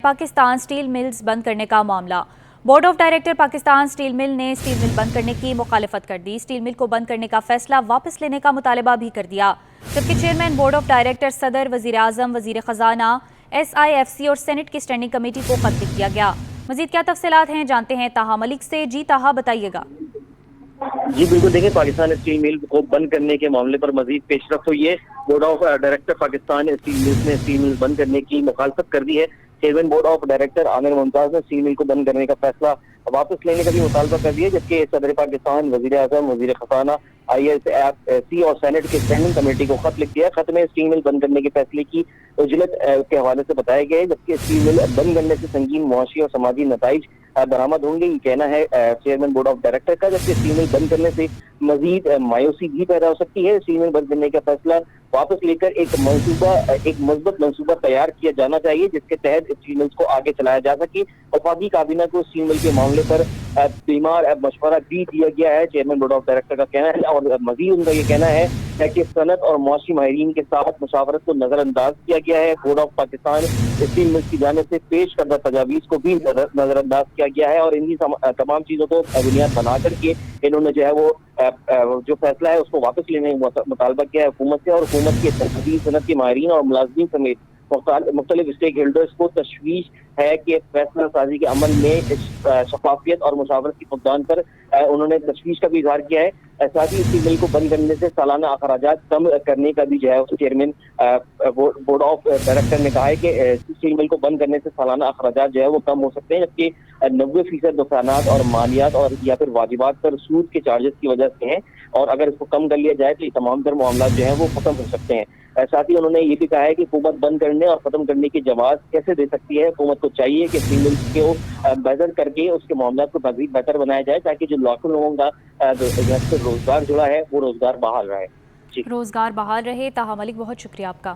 Pakistan steel mills بند کرنے کا معاملہ۔ Board of director Pakistan steel مل نے سٹیل مل بند کرنے کی مخالفت کر دی۔ سٹیل مل کو بند کرنے کا فیصلہ واپس لینے کا مطالبہ بھی کر دیا، جبکہ چیئرمین بورڈ آف ڈائریکٹر صدر، وزیر اعظم، وزیر خزانہ، SIFC اور سینٹ کی اسٹینڈنگ کمیٹی کو خط لکھ دیا گیا۔ مزید کیا تفصیلات ہیں جانتے ہیں طاہا ملک سے۔ جی طاہا، بتائیے گا۔ جی بالکل، دیکھیں پاکستان اسٹیل مل کو بند کرنے کے معاملے پر مزید پیش رفت ہوئی ہے۔ Board of director Pakistan steel mill نے اسٹیل مل بند کرنے کی مخالفت کر دی ہے۔ چیئرمین بورڈ آف ڈائریکٹر عامر ممتاز نے اسٹیل مل کو بند کرنے کا فیصلہ واپس لینے کا بھی مطالبہ کر دیا، جبکہ صدر پاکستان، وزیر اعظم، وزیر خزانہ، ISFC اور سینٹ کی اسٹینڈنگ کمیٹی کو خط لکھ دیا۔ خط میں اسٹیل مل بند کرنے کے فیصلے کی اجلت کے حوالے سے بتایا گیا ہے، جبکہ اسٹیل مل بند کرنے سے سنگین معاشی اور سماجی نتائج برآمد ہوں گے، یہ کہنا ہے چیئرمین بورڈ آف ڈائریکٹر کا، جبکہ اسٹیل مل بند کرنے سے مزید مایوسی بھی پیدا ہو سکتی ہے۔ اسٹیل مل بند کرنے کا فیصلہ واپس لے کر ایک مثبت منصوبہ تیار کیا جانا چاہیے، جس کے تحت اسٹیل ملز کو آگے چلایا جا سکے۔ وفاقی کابینہ کو اسٹیل مل کے معاملے پر بیمار مشورہ بھی دیا گیا ہے، چیئرمین بورڈ آف ڈائریکٹر کا کہنا ہے، اور مزید ان کا یہ کہنا ہے کہ صنعت اور معاشی ماہرین کے ساتھ مشاورت کو نظر انداز کیا گیا ہے۔ Board of Pakistan steel mills کی جانب سے پیش کردہ تجاویز کو بھی نظر انداز کیا گیا ہے، اور انہی تمام چیزوں کو بنیاد بنا کر کے انہوں نے جو ہے وہ جو فیصلہ ہے اس کو واپس لینے کا مطالبہ کیا ہے حکومت سے، اور حکومت کے تحقیقی صنعت کے ماہرین اور ملازمین سمیت مختلف اسٹیک ہولڈرز کو تشویش ہے کہ فیصلہ سازی کے عمل میں شفافیت اور مشاورت کی فقدان پر انہوں نے تشویش کا بھی اظہار کیا ہے۔ ساتھ ہی اسٹیل مل کو بند کرنے سے سالانہ اخراجات کم کرنے کا بھی جو ہے چیئرمین بورڈ آف ڈائریکٹر نے کہا ہے کہ اسٹیل مل کو بند کرنے سے سالانہ اخراجات جو ہے وہ کم ہو سکتے ہیں، جبکہ 90% نقصانات اور مالیات اور یا پھر واجبات پر سود کے چارجز کی وجہ سے ہیں، اور اگر اس کو کم کر لیا جائے تو یہ تمام تر معاملات جو ہیں وہ ختم ہو سکتے ہیں۔ ساتھ ہی انہوں نے یہ بھی کہا ہے کہ حکومت بند کرنے اور ختم کرنے کی جواز کیسے دے سکتی ہے۔ حکومت کو چاہیے کہ اسٹیل مل کو بہتر کر کے اس کے معاملات کو مزید بہتر بنایا جائے، تاکہ جو لاکھوں لوگوں کا روزگار جڑا ہے وہ روزگار بحال رہے۔ جی روزگار بحال رہے۔ طاہا ملک، بہت شکریہ آپ کا۔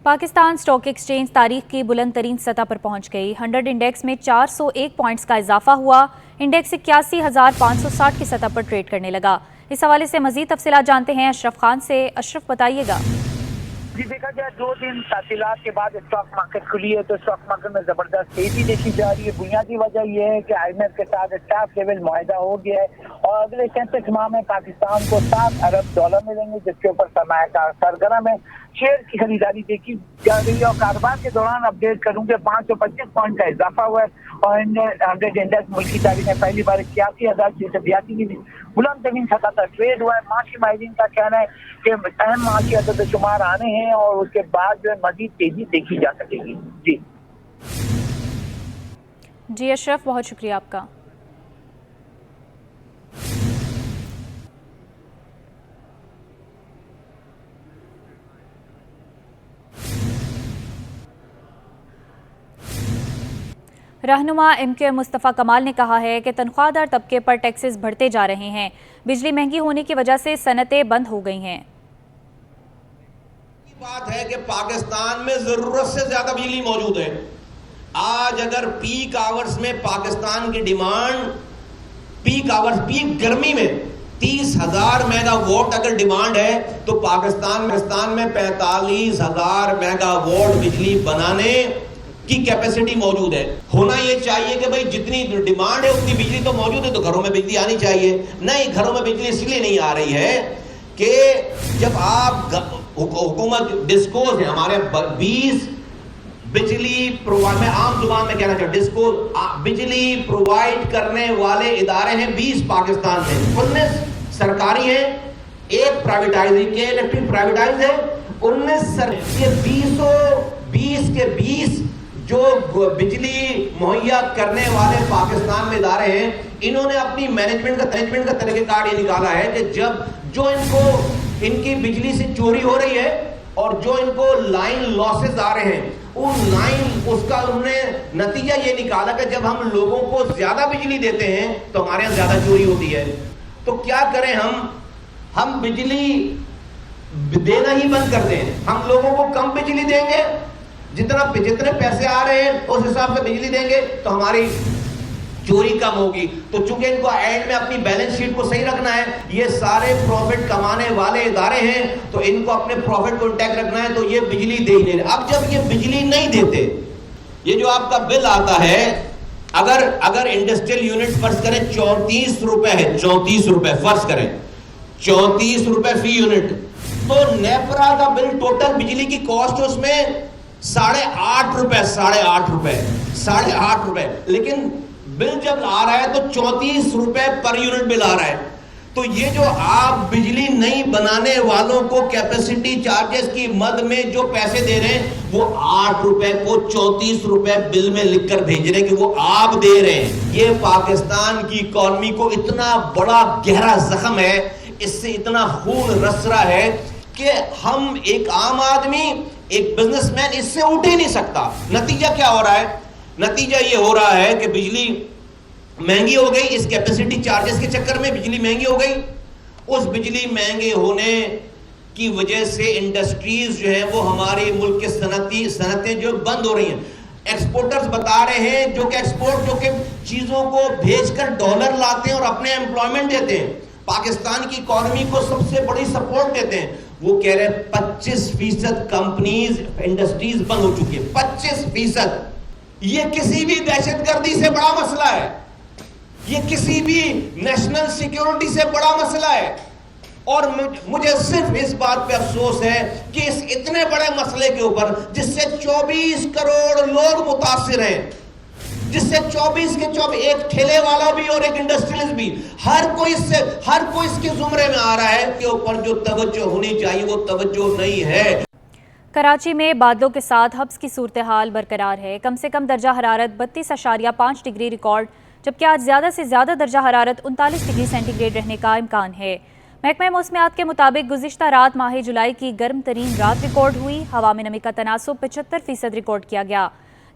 پاکستان سٹاک ایکسچینج تاریخ کی بلند ترین سطح پر پہنچ گئی۔ 100 انڈیکس میں 401 پوائنٹس کا اضافہ ہوا۔ انڈیکس 81,560 کی سطح پر ٹریڈ کرنے لگا۔ اس حوالے سے مزید تفصیلات جانتے ہیں اشرف خان سے۔ اشرف، بتائیے گا۔ جی دیکھا جائے 2 دن تعطیلات کے بعد اسٹاک مارکیٹ کھلی ہے تو اسٹاک مارکیٹ میں زبردست تیزی دیکھی جا رہی ہے۔ بنیادی وجہ یہ ہے کہ IMF کے ساتھ اسٹاف لیول معاہدہ ہو گیا ہے، اور اگلے 36 ماہ میں پاکستان کو $7 ارب ملیں گے، جس کے اوپر سرمایہ کار سرگرم ہے۔ شیئر کی خریداری دیکھی جا رہی ہے، اور کاروبار کے دوران اپڈیٹ کروں کہ 525 پوائنٹ کا اضافہ ہوا ہے، اور 100 انڈیکس ملکی تاریخ میں پہلی بار 81,682 کی بلند ترین سطح تک ٹریڈ ہوا ہے۔ معاشی ماہرین کا کہنا ہے کہ اہم معاشی عدد و شمار آنے ہیں، اور اس کے بعد جو ہے مزید تیزی دیکھی جا سکے گی۔ جی اشرف، بہت شکریہ آپ کا۔ رہنما MQ مصطفیٰ کمال نے کہا ہے کہ تنخواہ دار طبقے پر ٹیکسز بڑھتے جا رہے ہیں۔ بجلی مہنگی ہونے کی وجہ سے صنعتیں بند ہو گئی ہیں۔ بات ہے کہ پاکستان میں ضرورت سے زیادہ بجلی موجود ہے۔ آج اگر پیک آورز میں پاکستان کی ڈیمانڈ پیک گرمی میں 30,000 میگا واٹ اگر ڈیمانڈ ہے تو پاکستان میں 45,000 میگا واٹ بجلی بنانے کی کیپیسٹی موجود ہے۔ ہونا یہ چاہیے کہ بھئی جتنی ڈیمانڈ ہے اتنی بجلی تو موجود ہے، تو گھروں میں بجلی آنی چاہیے۔ نہیں، گھروں میں بجلی اس لیے نہیں آ رہی ہے کہ جب آپ حکومت ڈسکوز ہیں ہمارے 20 بجلی پرووائڈ، میں عام زبان میں کہنا چاہتا ڈسکوز بجلی پرووائڈ کرنے والے ادارے ہیں 20 پاکستان میں، 19 سرکاری ہیں، ایک پرائیویٹائزنگ کے الیکٹرک پرائیویٹائز ہے، 19 یہ 20 کے 20 جو بجلی مہیا کرنے والے پاکستان میں ادارے ہیں، انہوں نے اپنی مینجمنٹ کا طریقہ کار یہ نکالا ہے کہ جب جو ان کی بجلی سے چوری ہو رہی ہے اور جو ان کو لائن لاسز آ رہے ہیں، اس کا انہوں نے نتیجہ یہ نکالا کہ جب ہم لوگوں کو زیادہ بجلی دیتے ہیں تو ہمارے یہاں زیادہ چوری ہوتی ہے۔ تو کیا کریں ہم بجلی دینا ہی بند کر دیں؟ ہم لوگوں کو کم بجلی دیں گے، جتنے پیسے آ رہے ہیں اس حساب سے بجلی دیں گے تو ہماری چوری کم ہوگی. تو چونکہ ان کو اینڈ میں اپنی بیلنس شیٹ کو صحیح رکھنا ہے, یہ سارے پروفٹ کمانے والے ادارے ہیں تو ان کو اپنے پروفٹ کو انٹیکٹ رکھنا ہے, تو یہ بجلی دے ہی نہیں رہے. اب جب یہ بجلی نہیں دیتے, یہ جو آپ کا بل آتا ہے, اگر انڈسٹریل یونٹ فرض کریں 34 روپے ہے, 34 روپے فرض کریں 34 روپے فی یونٹ, تو نیپرا کا بل ٹوٹل بجلی کی کاسٹ اس میں 8.5 روپے, 8.5 روپے, لیکن بل جب آ رہا ہے تو 34 روپے پر یونٹ بل آ رہا ہے. تو یہ جو آپ بجلی نہیں بنانے والوں کو کیپیسٹی چارجز کی مد میں جو پیسے دے رہے ہیں, وہ 8 روپے کو 34 روپے بل میں لکھ کر بھیج رہے ہیں کہ وہ آپ دے رہے ہیں. یہ پاکستان کی اکانومی کو اتنا بڑا گہرا زخم ہے, اس سے اتنا خون رس رہا ہے کہ ہم ایک عام آدمی, ایک بزنس مین اس سے اٹھ ہی نہیں سکتا. نتیجہ کیا ہو رہا ہے؟ نتیجہ یہ ہو رہا ہے کہ بجلی مہنگی ہو گئی, اس کیپیسٹی چارجز کے چکر میں بجلی مہنگی ہو گئی. اس بجلی مہنگے ہونے کی وجہ سے انڈسٹریز جو ہیں وہ ہمارے ملک کے صنعتیں جو بند ہو رہی ہیں. ایکسپورٹرز بتا رہے ہیں جو کہ چیزوں کو بھیج کر ڈالر لاتے ہیں اور اپنے ایمپلائمنٹ دیتے ہیں, پاکستان کی اکانومی کو سب سے بڑی سپورٹ دیتے ہیں, وہ کہہ رہے ہیں 25% کمپنیز انڈسٹریز بند ہو چکی ہے. 25%. یہ کسی بھی دہشت گردی سے بڑا مسئلہ ہے, یہ کسی بھی نیشنل سیکیورٹی سے بڑا مسئلہ ہے. اور مجھے صرف اس بات پہ افسوس ہے کہ اس اتنے بڑے مسئلے کے اوپر جس سے 24 کروڑ لوگ متاثر ہیں, جس سے 24 کے 24 ایک ٹھیلے والا بھی اور ایک انڈسٹریلسٹ بھی, ہر کوئی اس کے زمرے میں آ رہا ہے کہ اوپر جو توجہ ہونی چاہیے وہ توجہ نہیں ہے. کراچی میں بادلوں کے ساتھ حبس کی صورتحال برقرار ہے. کم سے کم درجہ حرارت 32.5 ڈگری ریکارڈ, جبکہ آج زیادہ سے زیادہ درجہ حرارت 39 ڈگری سینٹی گریڈ رہنے کا امکان ہے. محکمہ موسمیات کے مطابق گزشتہ رات ماہ جولائی کی گرم ترین رات ریکارڈ ہوئی. ہوا میں نمی کا تناسب 75% ریکارڈ کیا گیا.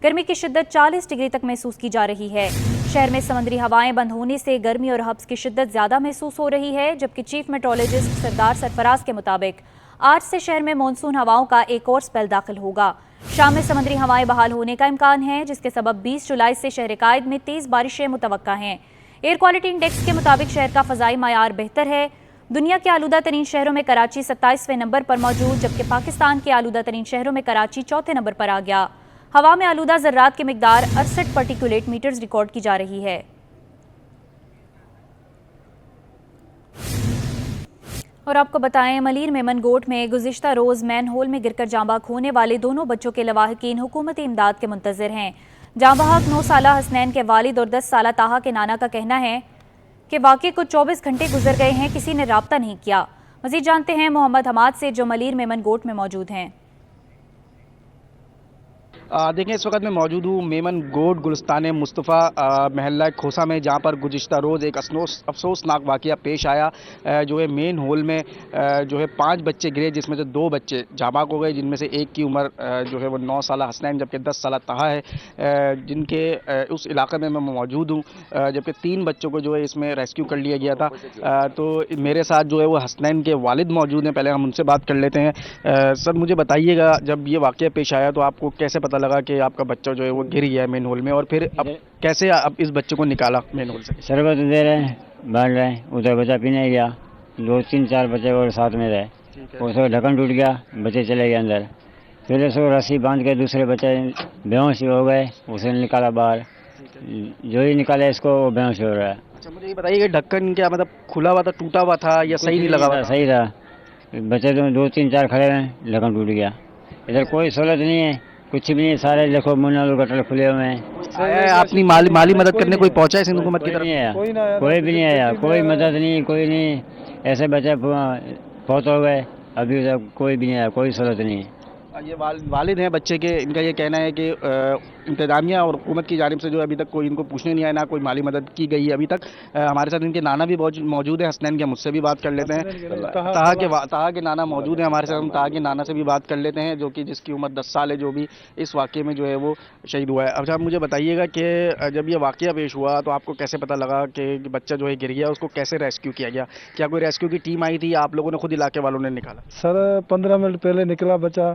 گرمی کی شدت 40 ڈگری تک محسوس کی جا رہی ہے. شہر میں سمندری ہوائیں بند ہونے سے گرمی اور حبس کی شدت زیادہ محسوس ہو رہی ہے, جبکہ چیف میٹرولوجسٹ سردار سرفراز کے مطابق آج سے شہر میں مونسون ہواؤں کا ایک اور سپیل داخل ہوگا. شام میں سمندری ہوائیں بحال ہونے کا امکان ہے, جس کے سبب 20 جولائی سے شہر قائد میں تیز بارشیں متوقع ہیں. ایئر کوالٹی انڈیکس کے مطابق شہر کا فضائی معیار بہتر ہے. دنیا کے آلودہ ترین شہروں میں کراچی 27ویں نمبر پر موجود, جبکہ پاکستان کے آلودہ ترین شہروں میں کراچی 4تھے نمبر پر آ گیا. ہوا میں آلودہ ذرات کی مقدار 68 پارٹیکولیٹ میٹرز ریکارڈ کی جا رہی ہے. اور آپ کو بتائیں, ملیر میمن گوٹ میں گزشتہ روز مین ہول میں گر کر جاں بحق ہونے والے دونوں بچوں کے لواحقین حکومتی امداد کے منتظر ہیں. جاں بحق 9 سالہ حسنین کے والد اور 10 سالہ طاہا کے نانا کا کہنا ہے کہ واقعے کو 24 گھنٹے گزر گئے ہیں, کسی نے رابطہ نہیں کیا. مزید جانتے ہیں محمد حماد سے جو ملیر میمن گوٹ میں موجود ہیں. دیکھیں اس وقت میں موجود ہوں میمن گوٹ گلستان مصطفیٰ محلہ کھوسا میں, جہاں پر گزشتہ روز ایک افسوسناک واقعہ پیش آیا. جو ہے مین ہول میں جو ہے 5 بچے گرے, جس میں سے 2 بچے جاں بحق ہو گئے, جن میں سے ایک کی عمر جو ہے وہ 9 سالہ حسنین جبکہ 10 سالہ طاہا ہے, جن کے اس علاقے میں موجود ہوں. جبکہ 3 بچوں کو جو ہے اس میں ریسکیو کر لیا گیا تھا. تو میرے ساتھ جو ہے وہ حسنین کے والد موجود ہیں, پہلے ہم ان سے بات کر لیتے ہیں. سر مجھے بتائیے گا, جب یہ واقعہ پیش آیا تو آپ کو کیسے پتہ لگا کہ آپ کا بچہ جو ہے وہ گر گیا ہے مین ہول میں, اور پھر اب کیسے اب اس بچے کو نکالا مین ہول سے؟ شربت دے رہے ہیں, بانٹ رہے ہیں, ادھر بچہ پینے گیا, 2-3-4 بچے اور ساتھ میں رہے, اس کو ڈھکن ٹوٹ گیا, بچے چلے گئے اندر. پھر اس کو رسی باندھ کے دوسرے بچے بےہوش ہو گئے, اسے نکالا باہر, جو ہی نکالا اس کو وہ بےہوش ہو رہا ہے. اچھا مجھے یہ بتائیے کہ ڈھکن کیا مطلب کھلا ہوا تھا, ٹوٹا ہوا تھا یا صحیح نہیں لگا ہوا تھا؟ صحیح تھا. بچے تو 2-3-4 کھڑے ہیں, ڈھکن ٹوٹ گیا. ادھر کوئی سہولت نہیں ہے, کچھ بھی نہیں, سارے دیکھو منال گٹر کھلے ہوئے ہیں. اپنی مالی مدد کرنے کوئی پہنچا ہے سندھ حکومت کی طرف؟ کوئی بھی نہیں آیا, کوئی مدد نہیں, کوئی نہیں. ایسے بچے فوت ہو گئے, ابھی کوئی بھی نہیں آیا, کوئی سہولت نہیں ہے. یہ والد ہیں بچے کے, ان کا یہ کہنا ہے کہ انتظامیہ اور حکومت کی جانب سے جو ابھی تک کوئی ان کو پوچھنے نہیں آیا, نہ کوئی مالی مدد کی گئی ہے ابھی تک. ہمارے ساتھ ان کے نانا بھی موجود ہیں حسنین کے, مجھ سے بھی بات کر لیتے ہیں. طاہا کے نانا موجود ہیں ہمارے ساتھ, ہم طاہا کے نانا سے بھی بات کر لیتے ہیں, جو کہ جس کی عمر 10 سال ہے, جو بھی اس واقعے میں جو ہے وہ شہید ہوا ہے. اب آپ مجھے بتائیے گا کہ جب یہ واقعہ پیش ہوا تو آپ کو کیسے پتہ لگا کہ بچہ جو ہے گر گیا, اس کو کیسے ریسکیو کیا گیا؟ کیا کوئی ریسکیو کی ٹیم آئی تھی یا آپ لوگوں نے خود علاقے والوں نے نکالا؟ سر 15 منٹ پہلے نکلا بچہ,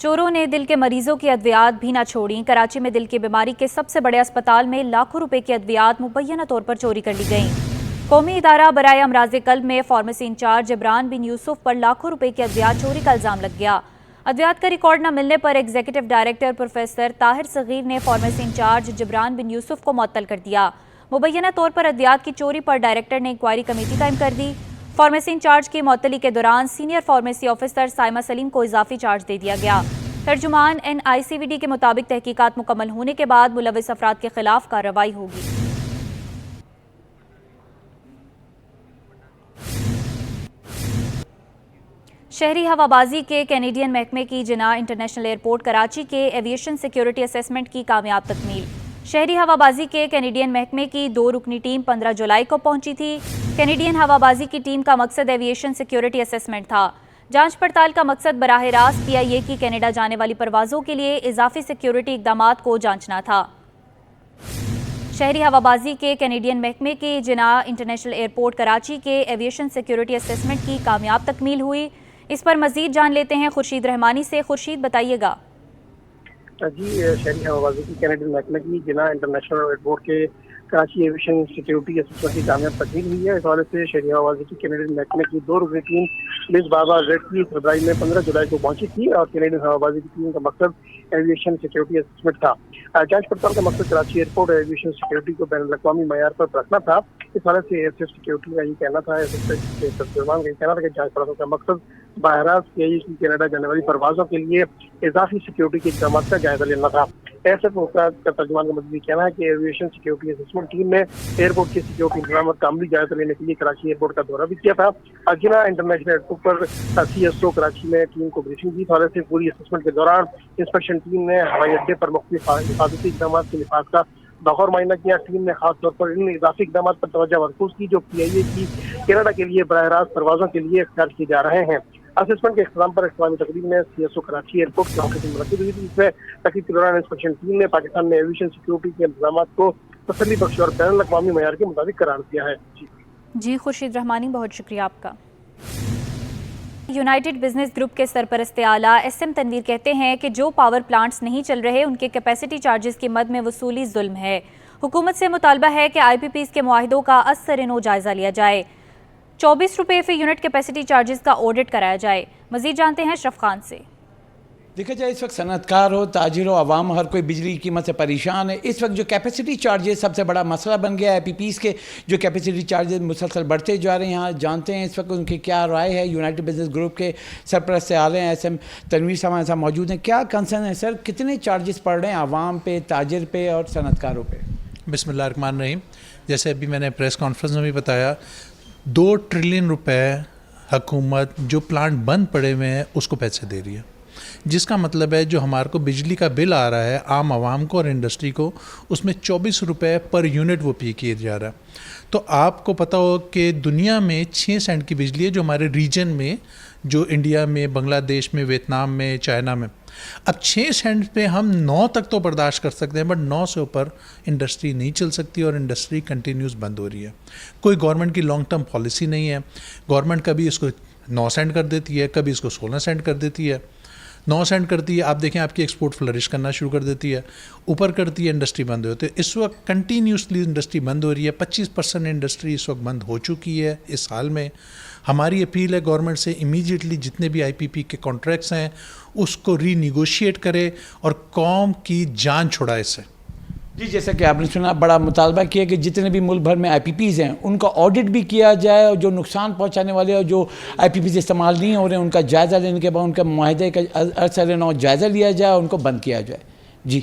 چوروں نے دل کے مریضوں کی ادویات بھی نہ چھوڑیں۔ کراچی میں دل کی بیماری کے سب سے بڑے اسپتال میں لاکھوں روپے کی ادویات مبینہ طور پر چوری کر لی گئیں۔ قومی ادارہ برائے امراض قلب میں فارمیسی انچارج جبران بن یوسف پر لاکھوں روپے کی ادویات چوری کا الزام لگ گیا۔ ادویات کا ریکارڈ نہ ملنے پر ایگزیکٹو ڈائریکٹر پروفیسر طاہر صغیر نے فارمیسی انچارج جبران بن یوسف کو معطل کر دیا۔ مبینہ طور پر ادویات کی چوری پر ڈائریکٹر نے انکوائری کمیٹی قائم کر دی۔ فارمیسی انچارج کی معطلی کے دوران سینئر فارمیسی آفیسر سائمہ سلیم کو اضافی چارج دے دیا گیا۔ ترجمان NICVD کے مطابق تحقیقات مکمل ہونے کے بعد ملوث افراد کے خلاف کارروائی ہوگی۔ شہری ہوابازی کے کینیڈین محکمے کی جناح انٹرنیشنل ایئرپورٹ کراچی کے ایویشن سیکیورٹی اسیسمنٹ کی کامیاب تکمیل۔ شہری ہوابازی کے کینیڈین محکمے کی 2 رکنی ٹیم 15 جولائی کو پہنچی تھی۔ کینیڈین ہوابازی کی ٹیم کا مقصد ایویشن سیکیورٹی اسیسمنٹ تھا۔ جانچ پڑتال کا مقصد براہ راست PIA کی کینیڈا جانے والی پروازوں کے لیے اضافی سیکیورٹی اقدامات کو جانچنا تھا۔ شہری ہوابازی کے کینیڈین محکمے کی جناح انٹرنیشنل ایئرپورٹ کراچی کے ایویشن سیکیورٹی اسیسمنٹ کی کامیاب تکمیل ہوئی۔ اس پر مزید جان لیتے ہیں خورشید رحمانی سے۔ خورشید بتائیے گا۔ جی، شہری ہوابازی کی کینیڈین محکمے کی جناح انٹرنیشنل ایئرپورٹ کے کراچی ایویشن سیکیورٹی اسسمنٹ کی کامیاب تکمیل ہوئی ہے۔ اس حوالے سے شہری ہوابازی کی کینیڈین محکمے کی 2 رکنی ٹیم مس بابا زیڈ کی فروری میں 15 جولائی کو پہنچی تھی اور کینیڈین ہوابازی کی ٹیم کا مقصد ایویشن سیکیورٹی اسسمنٹ تھا۔ جانچ پڑتال کا مقصد کراچی ایئرپورٹ ایویشن سیکیورٹی کو بین الاقوامی معیار پر رکھنا تھا۔ اس حوالے سے ایئر سیفٹی سیکیورٹی کا یہ کہنا تھا کہ جانچ پڑتال کا مقصد براہ راست کینیڈا جانے والی پروازوں کے لیے اضافی سیکیورٹی کے اقدامات کا جائزہ لینا تھا۔ ایسے کا ترجمان کا مطلب کہنا ہے کہ ایویشن سیکیورٹی اسسمنٹ ٹیم نے ایئرپورٹ کے سیکیورٹی انتظامات کا عملی جائزہ لینے کے لیے کراچی ایئرپورٹ کا دورہ بھی کیا تھا۔ جناح انٹرنیشنل ایئرپورٹ پر CSO کراچی میں ٹیم کو بریفنگ دی۔ حوالے سے پوری اسسمنٹ کے دوران انسپیکشن ٹیم نے ہوائی اڈے پر مختلف حفاظتی اقدامات کے نفاذ کا بغور معائنہ کیا۔ ٹیم نے خاص طور پر ان اضافی اقدامات پر توجہ مرکوز کی جو PIA کی کینیڈا کے لیے براہ راست پروازوں کے لیے اختیار کیے جا رہے ہیں۔ اسسمنٹ کے اختتام پر اختتامی تقریب میں CSO کراچی ایئرپورٹ کے آفس میں منعقد ہوئی تھی۔ اس میں تقریب کے دوران انسپیکشن ٹیم نے پاکستان میں ایویشن سیکیورٹی کے انتظامات کو تسلی بخش اور بین الاقوامی معیار کے مطابق قرار دیا ہے۔ جی خورشید رحمانی، بہت شکریہ آپ کا۔ یونائیٹڈ بزنس گروپ کے سرپرست اعلیٰ SM تنویر کہتے ہیں کہ جو پاور پلانٹس نہیں چل رہے ان کے کیپیسٹی چارجز کی مد میں وصولی ظلم ہے۔ حکومت سے مطالبہ ہے کہ IPPs کے معاہدوں کا از سر نو جائزہ لیا جائے۔ 24 روپے فی یونٹ کیپیسٹی چارجز کا آڈٹ کرایا جائے۔ مزید جانتے ہیں اشرف خان سے۔ دیکھا جائے اس وقت صنعت کار ہو، تاجر ہو، عوام ہر کوئی بجلی کی قیمت سے پریشان ہے۔ اس وقت جو کیپیسٹی چارجز سب سے بڑا مسئلہ بن گیا ہے۔ IPPs کے جو کیپیسٹی چارجز مسلسل بڑھتے جا رہے ہیں۔ یہاں جانتے ہیں اس وقت ان کی کیا رائے ہے۔ یونائٹڈ بزنس گروپ کے سرپرست اعلیٰ SM تنویر صاحب موجود ہیں۔ کیا کنسرن ہے سر؟ کتنے چارجز پڑ رہے ہیں عوام پہ، تاجر پہ اور صنعت کاروں پہ؟ بسم اللہ الرحمن الرحیم۔ جیسے ابھی میں نے پریس کانفرنس میں بھی بتایا، 2 ٹریلین روپے حکومت جو پلانٹ بند پڑے ہوئے ہیں اس کو پیسے دے رہی ہے، جس کا مطلب ہے جو ہمارے کو بجلی کا بل آ رہا ہے عام عوام کو اور انڈسٹری کو، اس میں 24 روپے پر یونٹ وہ پے کیا جا رہا ہے۔ تو آپ کو پتہ ہو کہ دنیا میں 6 سینٹ کی بجلی ہے جو ہمارے ریجن میں، جو انڈیا میں، بنگلہ دیش میں، ویتنام میں، چائنا میں۔ اب 6 سینٹ پہ ہم 9 تک تو برداشت کر سکتے ہیں، بٹ 9 سے اوپر انڈسٹری نہیں چل سکتی اور انڈسٹری کنٹینیوز بند ہو رہی ہے۔ کوئی گورنمنٹ کی لانگ ٹرم پالیسی نہیں ہے۔ گورنمنٹ کبھی اس کو 9 سینٹ کر دیتی ہے، کبھی اس کو 16 سینٹ کر دیتی ہے۔ 9 سینٹ کرتی ہے، آپ دیکھیں آپ کی ایکسپورٹ فلرش کرنا شروع کر دیتی ہے، اوپر کرتی ہے انڈسٹری بند ہوتی ہے۔ اس وقت کنٹینیوسلی انڈسٹری بند ہو رہی ہے۔ 25% انڈسٹری اس وقت بند ہو چکی ہے اس سال میں۔ ہماری اپیل ہے گورنمنٹ سے امیجیٹلی جتنے بھی IPP کے کانٹریکٹس ہیں اس کو ری نیگوشیٹ کرے اور قوم کی جان چھڑائے سے۔ جی جیسا کہ آپ نے سنا، بڑا مطالبہ کیا کہ جتنے بھی ملک بھر میں IPPs ہیں ان کا آڈٹ بھی کیا جائے اور جو نقصان پہنچانے والے اور جو IPPs استعمال نہیں ہو رہے ہیں ان کا جائزہ لینے کے بعد ان کا معاہدے کا ارسل نو جائزہ لیا جائے اور ان کو بند کیا جائے۔ جی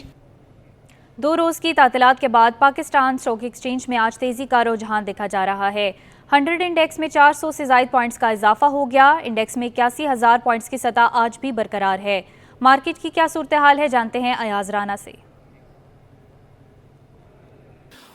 2 روز کی تعطیلات کے بعد پاکستان اسٹاک ایکسچینج میں آج تیزی کا رجحان دیکھا جا رہا ہے۔ 100 انڈیکس میں 400 سے زائد پوائنٹس کا اضافہ ہو گیا۔ انڈیکس میں 81,000 پوائنٹس کی سطح آج بھی برقرار ہے۔ مارکیٹ کی کیا صورتحال ہے، جانتے ہیں ایاز رانا سے۔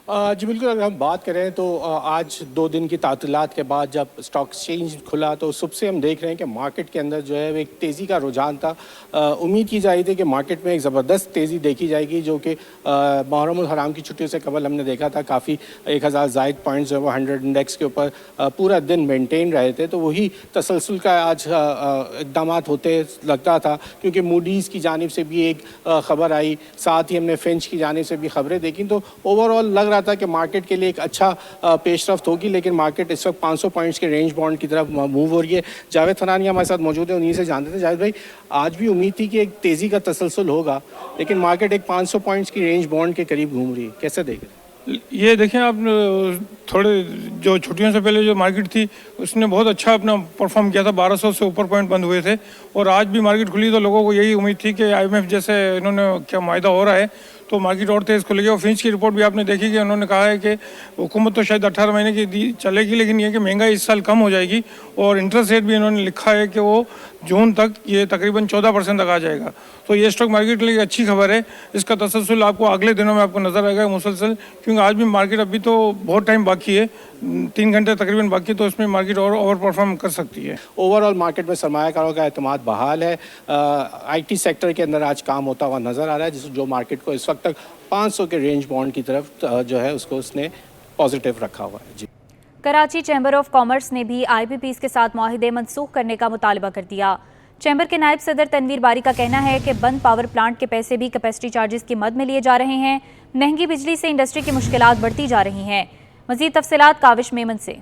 جی بالکل، اگر ہم بات کریں تو آج 2 دن کی تعطیلات کے بعد جب اسٹاک ایکسچینج کھلا تو صبح سے ہم دیکھ رہے ہیں کہ مارکیٹ کے اندر جو ہے وہ ایک تیزی کا رجحان تھا. امید کی جا رہی تھی کہ مارکیٹ میں ایک زبردست تیزی دیکھی جائے گی، جو کہ محرم الحرام کی چھٹیوں سے قبل ہم نے دیکھا تھا. کافی 1000 زائد پوائنٹس جو ہے وہ 100 انڈیکس کے اوپر پورا دن مینٹین رہے تھے. تو وہی تسلسل کا آج اقدامات ہوتے لگتا تھا، کیونکہ موڈیز کی جانب سے بھی ایک خبر آئی، ساتھ ہی ہم نے فنچ کی جانب سے بھی خبریں دیکھیں. تو اوور آل لگ رہا تھا کہ مارکیٹ کے لیے ایک اچھا پیش رفت ہوگی، لیکن مارکیٹ اس وقت 500 پوائنٹس کے رینج بانڈ کی طرف موو ہو رہی ہے. جاوید فنانی ہمارے ساتھ موجود ہیں، انہیں سے جانتے تھے. جاوید بھائی، آج بھی امید تھی کہ ایک تیزی کا تسلسل ہوگا، لیکن مارکیٹ ایک 500 پوائنٹس کی رینج بانڈ کے قریب گھوم رہی ہے، کیسے دیکھ رہے ہیں؟ یہ دیکھیں آپ، تھوڑے جو چھٹیوں سے پہلے جو مارکیٹ تھی اس نے بہت اچھا اپنا پرفارم کیا تھا، 1200 سے اوپر پوائنٹ بند ہوئے تھے. اور آج بھی مارکیٹ کھلی تو لوگوں کو یہی امید تھی کہ IMF جیسے انہوں نے کیا معاہدہ ہو رہا ہے تو مارکیٹ اور تیز کھلے گی. اور فنچ کی رپورٹ بھی آپ نے دیکھی کہ انہوں نے کہا ہے کہ حکومت تو شاید 18 مہینے کی چلے گی، لیکن یہ کہ مہنگائی اس سال کم ہو جائے گی. اور انٹرسٹ ریٹ بھی انہوں نے لکھا ہے کہ وہ جون تک یہ تقریباً 14% تک آ جائے گا. تو یہ اسٹاک مارکیٹ کے لیے اچھی خبر ہے. اس کا تسلسل آپ کو اگلے دنوں میں آپ کو نظر آئے گا مسلسل، کیونکہ آج بھی مارکیٹ ابھی تو بہت ٹائم باقی ہے، 3 گھنٹے تقریباً باقی، تو اس میں مارکیٹ اور اوور پرفارم کر سکتی ہے. اوور آل مارکیٹ میں سرمایہ کاروں کا اعتماد بحال ہے. IT سیکٹر کے اندر آج کام ہوتا ہوا نظر آ رہا ہے، جو مارکیٹ کو اس وقت تک 500 کے رینج بانڈ کی طرف جو ہے اس نے پازیٹیو رکھا ہوا ہے. جی، کراچی چیمبر آف کامرس نے بھی IPPs کے ساتھ معاہدے منسوخ کرنے کا مطالبہ کر دیا. چیمبر کے نائب صدر تنویر باری کا کہنا ہے کہ بند پاور پلانٹ کے پیسے بھی کیپیسٹی چارجز کی مد میں لیے جا رہے ہیں. مہنگی بجلی سے انڈسٹری کی مشکلات بڑھتی جا رہی ہیں. مزید تفصیلات کاوش میمن سے.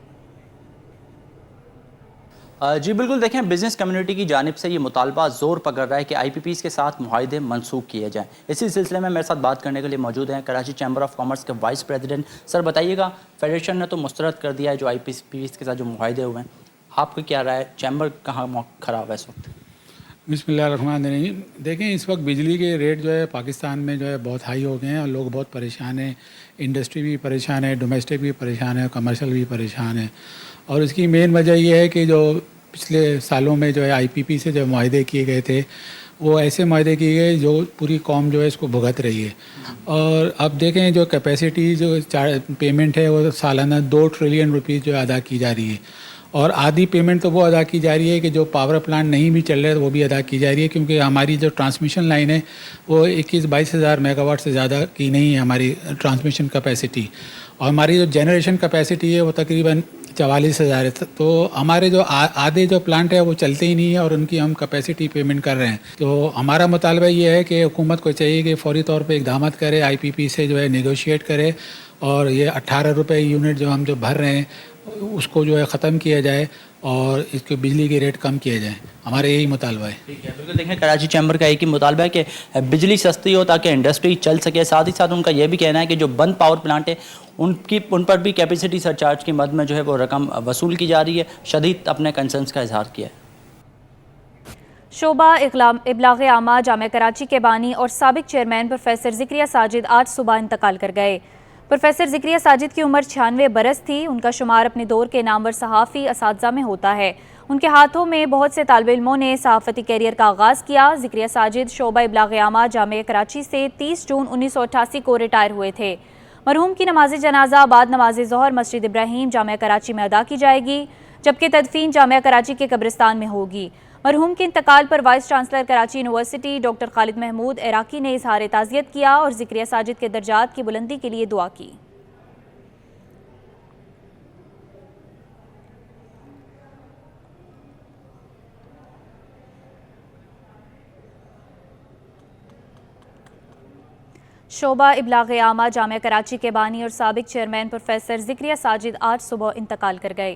جی بالکل، دیکھیں بزنس کمیونٹی کی جانب سے یہ مطالبہ زور پکڑ رہا ہے کہ IPPs کے ساتھ معاہدے منسوخ کیے جائیں. اسی سلسلے میں میرے ساتھ بات کرنے کے لیے موجود ہیں کراچی چیمبر آف کامرس کے وائس پریزیڈنٹ. سر بتائیے گا، فیڈریشن نے تو مسترد کر دیا ہے جو IPPs کے ساتھ جو معاہدے ہوئے ہیں، آپ کو کیا رائے ہے؟ چیمبر کہاں خراب ہے اس وقت؟ بسم اللہ الرحمن الرحیم. دیکھیں اس وقت بجلی کے ریٹ جو ہے پاکستان میں جو ہے بہت ہائی ہو گئے ہیں اور لوگ بہت پریشان ہیں. انڈسٹری بھی پریشان ہے، ڈومیسٹک بھی پریشان ہے، کمرشل بھی پریشان ہے. اور اس کی مین وجہ یہ ہے کہ جو پچھلے سالوں میں جو ہے IPP سے جو معاہدے کیے گئے تھے وہ ایسے معاہدے کیے گئے جو پوری قوم جو ہے اس کو بھگت رہی ہے. اور اب دیکھیں جو کیپیسٹی جو پیمنٹ ہے وہ سالانہ 2 ٹریلین روپیز جو ادا کی جا رہی ہے. اور آدھی پیمنٹ تو وہ ادا کی جا رہی ہے کہ جو پاور پلانٹ نہیں بھی چل رہے وہ بھی ادا کی جا رہی ہے، کیونکہ ہماری جو ٹرانسمیشن لائن ہے وہ 21-22 ہزار میگا واٹ سے زیادہ کی نہیں ہے ہماری ٹرانسمیشن کیپیسٹی. اور ہماری جو جنریشن کیپیسٹی ہے وہ تقریباً 44,000 ہے. تو ہمارے جو آدھے جو پلانٹ ہے وہ چلتے ہی نہیں ہے اور ان کی ہم کیپیسٹی پیمنٹ کر رہے ہیں. تو ہمارا مطالبہ یہ ہے کہ حکومت کو چاہیے کہ فوری طور پہ اقدامات کرے، IPP سے جو ہے نیگوشیٹ کرے اور یہ 18 روپے یونٹ جو ہم جو بھر رہے ہیں اس کو جو ہے ختم کیا جائے اور اس کے بجلی کے ریٹ کم کیے جائیں. ہمارا یہی مطالبہ ہے. ٹھیک ہے، بالکل. دیکھیں کراچی چیمبر کا ایک ہی مطالبہ ہے کہ بجلی سستی ہو تاکہ انڈسٹری چل سکے. ساتھ ہی ساتھ ان کا یہ بھی کہنا ہے کہ جو بند پاور پلانٹ ہے ان پر بھی کیپیسٹی سرچارج کی مد میں جو ہے وہ رقم وصول کی جا رہی ہے. شدید اپنے کنسرنس کا اظہار کیا ہے. شعبہ ابلاغ عامہ جامعہ کراچی کے بانی اور سابق چیئرمین پروفیسر ذکریہ ساجد آج صبح انتقال کر گئے. پروفیسر ذکریہ ساجد کی عمر 96 برس تھی. ان کا شمار اپنے دور کے نامور صحافی اساتذہ میں ہوتا ہے. ان کے ہاتھوں میں بہت سے طالب علموں نے صحافتی کیریئر کا آغاز کیا. ذکریہ ساجد شعبہ ابلاغ عامہ جامعہ کراچی سے 30 جون 1988 کو ریٹائر ہوئے تھے. مرحوم کی نماز جنازہ بعد نماز ظہر مسجد ابراہیم جامعہ کراچی میں ادا کی جائے گی، جبکہ تدفین جامعہ کراچی کے قبرستان میں ہوگی. مرحوم کے انتقال پر vice chancellor Karachi university doctor Khalid Mahmood Iraqi نے اظہار تعزیت کیا اور ذکریہ ساجد کے درجات کی بلندی کے لیے دعا کی. شعبہ ابلاغ عامہ جامعہ کراچی کے بانی اور سابق چیئرمین پروفیسر ذکریہ ساجد آج صبح انتقال کر گئے.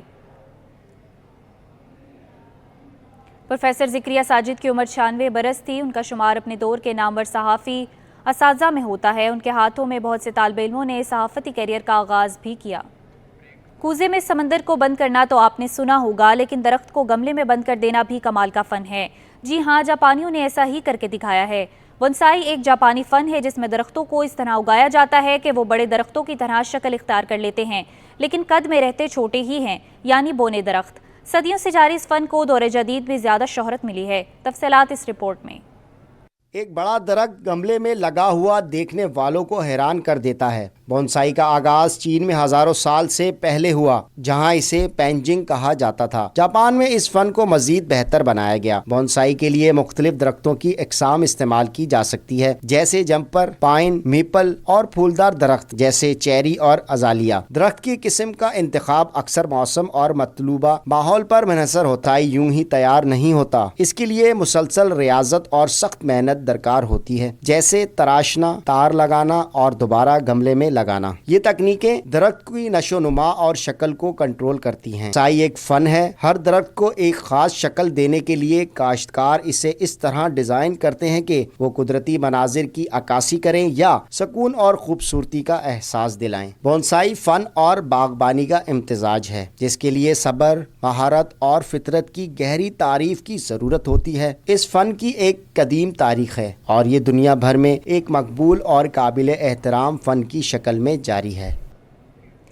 پروفیسر ذکریہ ساجد کی عمر 96 برس تھی. ان کا شمار اپنے دور کے نامور صحافی اساتذہ میں ہوتا ہے. ان کے ہاتھوں میں بہت سے طالب علموں نے صحافتی کیریئر کا آغاز بھی کیا. کوزے میں سمندر کو بند کرنا تو آپ نے سنا ہوگا، لیکن درخت کو گملے میں بند کر دینا بھی کمال کا فن ہے. جی ہاں، جاپانیوں نے ایسا ہی کر کے دکھایا ہے. بونسائی ایک جاپانی فن ہے جس میں درختوں کو اس طرح اگایا جاتا ہے کہ وہ بڑے درختوں کی طرح شکل اختیار کر لیتے ہیں، لیکن قد میں رہتے چھوٹے ہی ہیں، یعنی بونے درخت. صدیوں سے جاری اس فن کو دور جدید میں زیادہ شہرت ملی ہے. تفصیلات اس رپورٹ میں. ایک بڑا درخت گملے میں لگا ہوا دیکھنے والوں کو حیران کر دیتا ہے۔ بونسائی کا آغاز چین میں ہزاروں سال سے پہلے ہوا، جہاں اسے پینجنگ کہا جاتا تھا۔ جاپان میں اس فن کو مزید بہتر بنایا گیا۔ بونسائی کے لیے مختلف درختوں کی اقسام استعمال کی جا سکتی ہے، جیسے جمپر، پائن، میپل اور پھولدار درخت جیسے چیری اور ازالیا۔ درخت کی قسم کا انتخاب اکثر موسم اور مطلوبہ ماحول پر منحصر ہوتا ہے، یوں ہی تیار نہیں ہوتا۔ اس کے لیے مسلسل ریاضت اور سخت محنت درکار ہوتی ہے، جیسے تراشنا، تار لگانا اور دوبارہ گملے میں لگانا۔ یہ تکنیکیں درخت کی نشو و نما اور شکل کو کنٹرول کرتی ہیں۔ بونسائی ایک فن ہے۔ ہر درخت کو ایک خاص شکل دینے کے لیے کاشتکار اسے اس طرح ڈیزائن کرتے ہیں کہ وہ قدرتی مناظر کی عکاسی کریں یا سکون اور خوبصورتی کا احساس دلائیں۔ بونسائی فن اور باغبانی کا امتزاج ہے، جس کے لیے صبر، مہارت اور فطرت کی گہری تعریف کی ضرورت ہوتی ہے۔ اس فن کی ایک قدیم تاریخ ہے اور یہ دنیا بھر میں ایک مقبول اور قابل احترام فن کی شکل میں جاری ہے۔